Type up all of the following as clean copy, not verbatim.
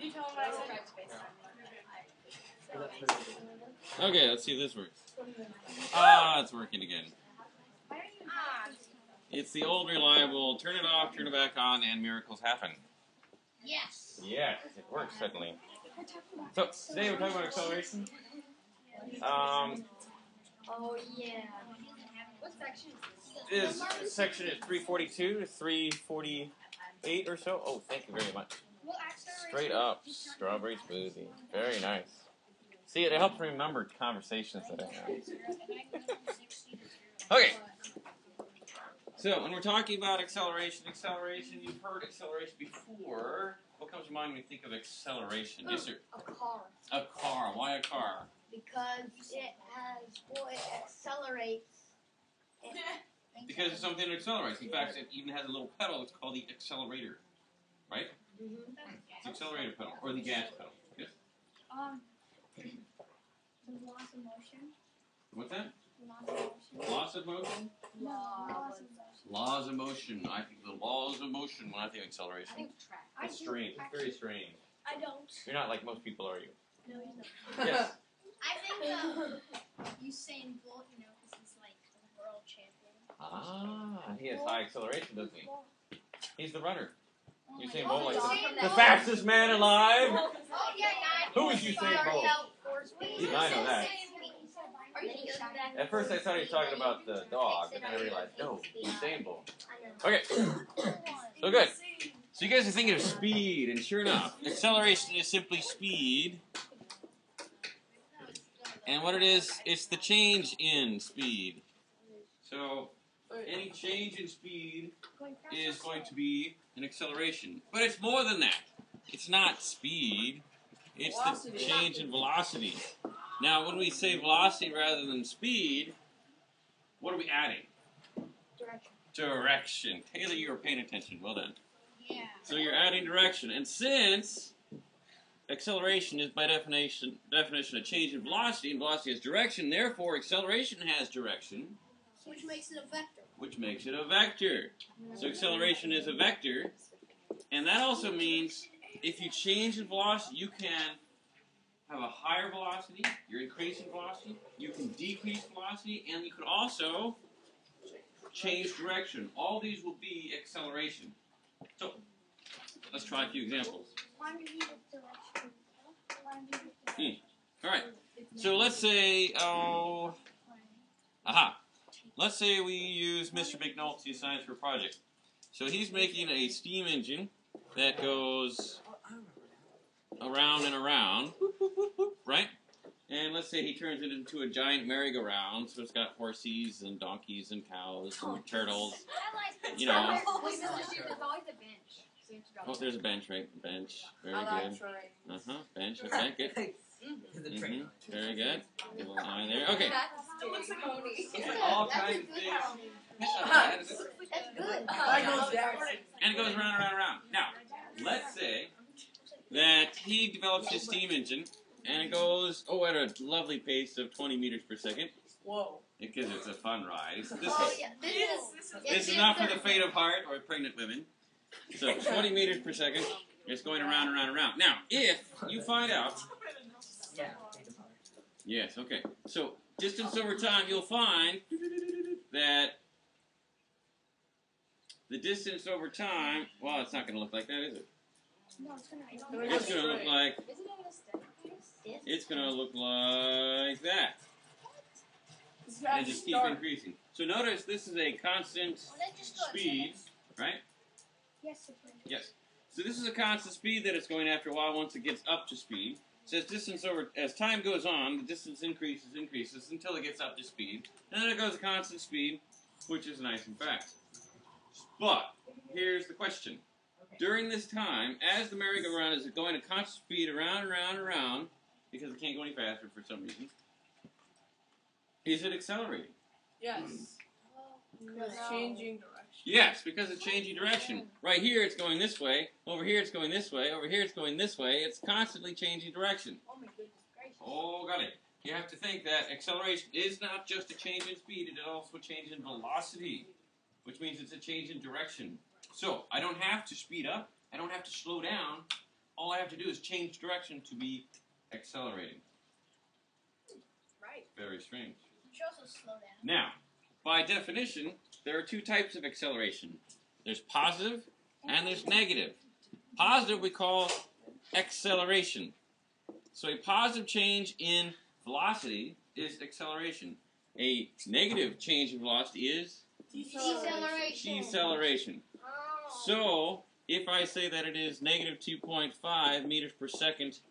You tell him what I said. Okay, let's see if this works. Ah, it's working again. It's the old reliable, turn it off, turn it back on, and miracles happen. Yes. Yes, it works suddenly. So, today we're talking about acceleration. Oh, yeah. What section is this? This section is 342 to 348 or so. Oh, thank you very much. Straight up, strawberry smoothie. Very nice. See, it helps remember conversations that I have. Okay. So, when we're talking about acceleration, you've heard acceleration before. What comes to mind when you think of acceleration? Yes, sir. A car. A car. Why a car? Because it accelerates. Because it's something that accelerates. In fact, it even has a little pedal. It's called the accelerator. Right? Mm-hmm. It's the accelerator pedal. Or the gas pedal. Yes? The loss of motion. What's that? Loss of motion. Loss of motion? Loss of motion. Laws of motion. I think the laws of motion when I think of acceleration. I think track. It's strange. It's very strange. I don't. You're not like most people, are you? No, he's not. Yes. I think Usain Bolt, because he's like a world champion. Ah, he has high acceleration, doesn't he? He's the runner. Oh Usain my Bolt, God. like the fastest man alive. Oh, yeah. Who is Usain Bolt? I know that. Are you kidding? At first I thought he was talking about the dog, but then I realized, no, Usain Bolt. Okay, so good. So you guys are thinking of speed, and sure enough, acceleration is simply speed. And what it is, it's the change in speed. So any change in speed is going to be an acceleration. But it's more than that. It's not speed. It's the change in velocity. Now, when we say velocity rather than speed, what are we adding? Direction. Taylor, you were paying attention. Well done. Yeah. So you're adding direction. And since acceleration is by definition a change in velocity, and velocity has direction, therefore acceleration has direction. Which makes it a vector. Which makes it a vector. So acceleration is a vector. And that also means if you change in velocity, you can have a higher velocity, you're increasing velocity, you can decrease velocity, and you can also change direction. All these will be acceleration. So, let's try a few examples. Alright, so let's say, let's say we use Mr. McNulty Science for a project. So he's making a steam engine that goes around and around, right? And let's say he turns it into a giant merry-go-round, so it's got horses and donkeys and cows and turtles, you know. Oh, there's a bench, right? Bench, very good. Bench, okay, good. Very good. Give a line there. Okay. All kinds of things. That's good. And it goes around, around, around. Now, let's say that he develops his steam engine, and it goes, at a lovely pace of 20 meters per second. Whoa. Because it's a fun ride. This is not for the faint of heart or pregnant women. So 20 meters per second, it's going around, around, around. Now, if you find out... Yes, okay. So, distance over time, you'll find that the distance over time... Well, it's not going to look like that, is it? No, it's gonna It's going to look like... It's going to look like that. And just keep increasing. So notice this is a constant speed, right? Yes. Yes. So this is a constant speed that it's going after a while once it gets up to speed. So as time goes on, the distance increases until it gets up to speed. And then it goes a constant speed, which is nice and fast. But here's the question. During this time, as the merry-go-round is going at constant speed around and around and around, because it can't go any faster for some reason, is it accelerating? Yes. It's changing direction. Yes, because it's changing direction. Right here it's going this way, over here it's going this way, over here it's going this way. It's constantly changing direction. Oh my goodness gracious. Oh, got it. You have to think that acceleration is not just a change in speed, it is also a change in velocity, which means it's a change in direction. So, I don't have to speed up, I don't have to slow down. all I have to do is change direction to be accelerating. Right. Very strange. You should also slow down. Now, by definition, there are two types of acceleration. There's positive and there's negative. Positive we call acceleration. So a positive change in velocity is acceleration. A negative change in velocity is deceleration. So, if I say that it is negative 2.5 meters per second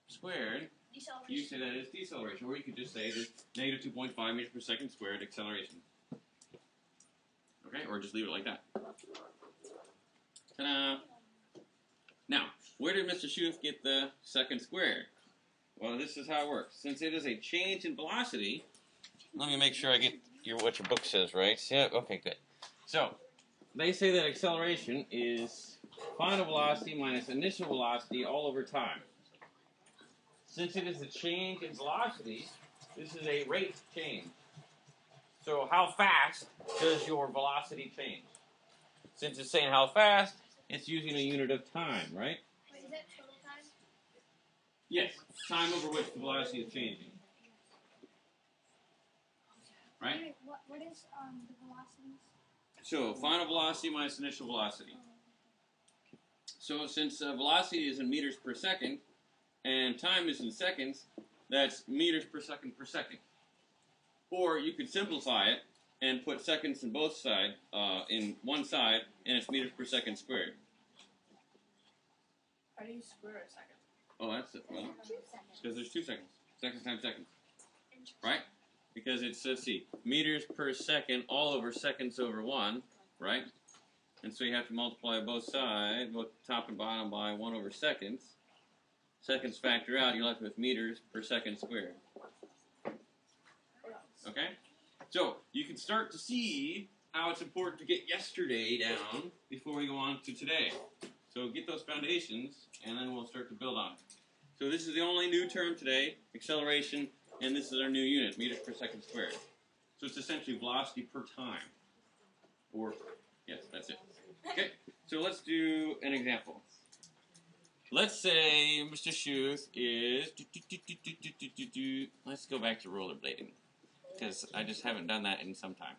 squared, you say that is deceleration. Or you could just say it is negative 2.5 meters per second squared acceleration. Okay? Or just leave it like that. Ta-da! Now, where did Mr. Schuth get the second squared? Well, this is how it works. Since it is a change in velocity, let me make sure I get what your book says, right? Yeah, okay, good. So, they say that acceleration is final velocity minus initial velocity all over time. Since it is a change in velocity, this is a rate change. So how fast does your velocity change? Since it's saying how fast, it's using a unit of time, right? Wait, is that total time? Yes, time over which the velocity is changing. Right? Wait, what is the velocities? So, final velocity minus initial velocity. So, since velocity is in meters per second, and time is in seconds, that's meters per second per second. Or you could simplify it and put seconds in both sides, in one side, and it's meters per second squared. How do you square a second? Oh, that's it. Well, because there's 2 seconds. Seconds times seconds. Right? Because it's, let's see, meters per second all over seconds over 1, right? And so you have to multiply both sides, both top and bottom, by 1 over seconds. Seconds factor out, you're left with meters per second squared. Okay? So, you can start to see how it's important to get yesterday down before we go on to today. So get those foundations, and then we'll start to build on it. So this is the only new term today, acceleration, and this is our new unit, meters per second squared. So it's essentially velocity per time. Or, yes, that's it. Okay, so let's do an example. Let's say Mr. Schuth is... Let's go back to rollerblading, because I just haven't done that in some time.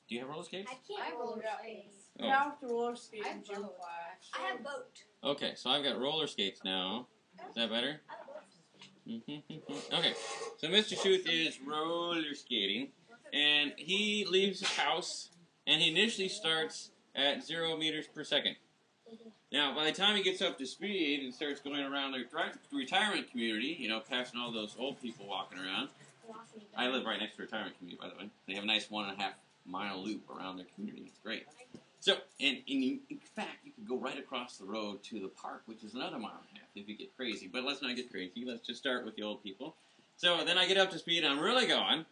Do you have roller skates? I can't roller skates. You have to roller skate I in have gym boat. class. I have boat. Okay, so I've got roller skates now. Is that better? I have boat. Okay, so Mr. Schuth is roller skating, and he leaves his house, and he initially starts at 0 meters per second. Now, by the time he gets up to speed and starts going around the retirement community, you know, passing all those old people walking around. I live right next to a retirement community, by the way. They have a nice 1.5 mile loop around their community. It's great. So, and in fact, you could go right across the road to the park, which is another 1.5 miles if you get crazy. But let's not get crazy. Let's just start with the old people. So then I get up to speed, and I'm really going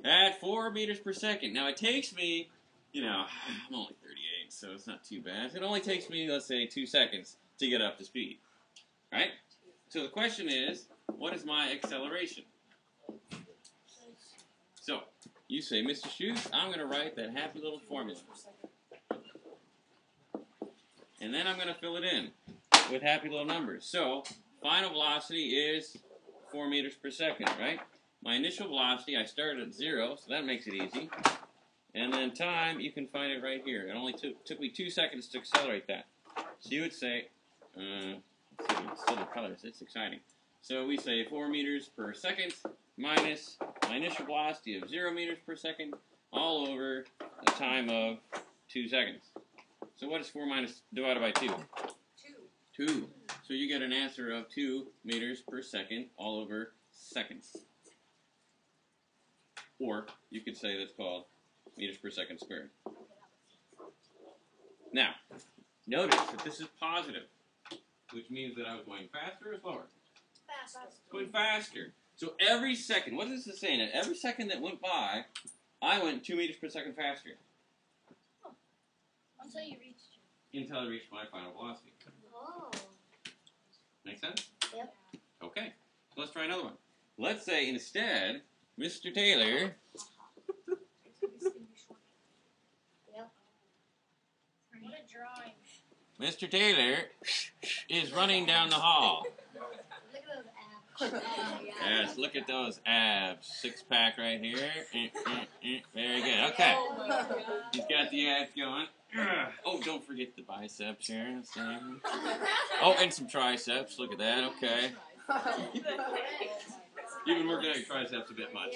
at 4 meters per second. Now, it takes me, you know, I'm only 38, so it's not too bad. It only takes me, let's say, 2 seconds to get up to speed. Right? So the question is, what is my acceleration? So, you say, Mr. Schuth, I'm going to write that happy little formula. And then I'm going to fill it in with happy little numbers. So, final velocity is 4 meters per second, right? My initial velocity, I started at 0, so that makes it easy. And then time, you can find it right here. It only took me 2 seconds to accelerate that. So you would say, let's see, still the colors, it's exciting. So we say 4 meters per second minus my initial velocity of 0 meters per second all over a time of 2 seconds. So what is 4 minus divided by 2? 2. So you get an answer of 2 meters per second all over seconds. Or you could say that's called meters per second squared. Now, notice that this is positive, which means that I was going faster or slower? Going faster. So every second, what is this saying? That every second that went by, I went 2 meters per second faster. Until you reached. Until I reached my final velocity. Oh. Make sense? Yep. Okay. So let's try another one. Let's say instead, Mr. Taylor. Yep. What a drawing. Mr. Taylor is running down the hall. Look at those abs. Yes, look at those abs. Six-pack right here. Very good. Okay. Oh my god. He's got the abs going. Oh, don't forget the biceps here. Same. Oh, and some triceps. Look at that. Okay. You've been working out your triceps a bit much.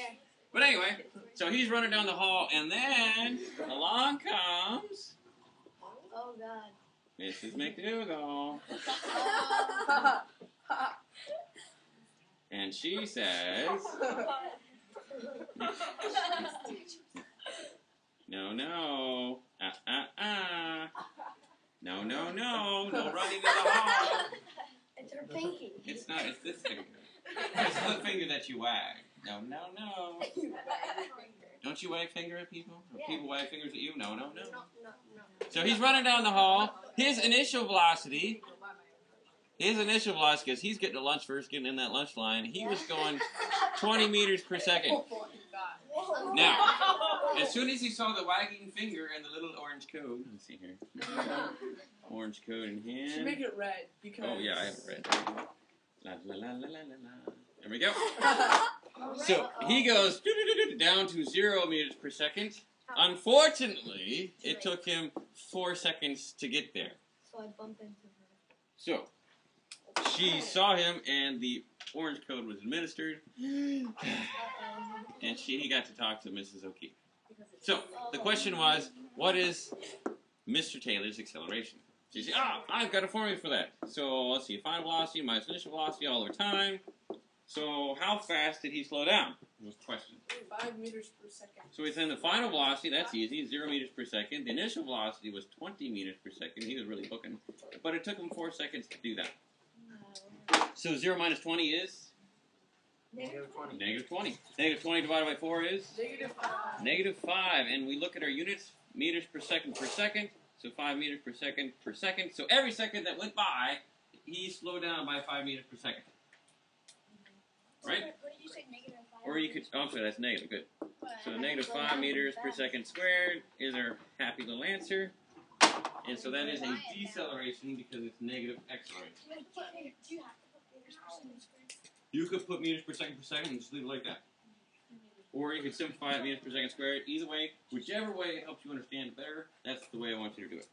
But anyway, so he's running down the hall, and then along comes Oh god. Mrs. McDougal. And she says, no, no, no, no, no, no running in the hall. It's her pinky. It's not, it's this finger. It's the finger that you wag. No, no, no. Don't you wag finger at people? Or people wag fingers at you? No, no, no. So he's running down the hall. His initial velocity, because he's getting to lunch first, getting in that lunch line, he was going 20 meters per second. Now, as soon as he saw the wagging finger and the little orange code, let's see here. Orange code in You should hand. make it red because. Oh, yeah, I have it red. La, la, la, la, la, la. There we go. So he goes down to 0 meters per second. Unfortunately, it took him 4 seconds to get there. So I bumped into her. So she saw him, and the orange code was administered, and he got to talk to Mrs. O'Keefe. So the question was, what is Mr. Taylor's acceleration? She said, I've got a formula for that. So let's see, final velocity minus initial velocity all over time. So how fast did he slow down? Was the question. 5 meters per second. So he's in the final velocity, that's easy, 0 meters per second. The initial velocity was 20 meters per second. He was really booking. But it took him 4 seconds to do that. So 0 minus 20 is? Negative 20. Negative 20. Negative 20 divided by 4 is? -5. Negative 5. And we look at our units, meters per second per second. So 5 meters per second per second. So every second that went by, he slowed down by 5 meters per second. Right? What did you say? -5. Or you could, oh, I'm sorry, that's negative, good. So negative 5 meters per second squared is our happy little answer. And so that is a deceleration because it's negative acceleration. Do you have to put meters per second squared? You could put meters per second and just leave it like that. Or you could simplify it meters per second squared. Either way, whichever way helps you understand better, that's the way I want you to do it.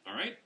Alright?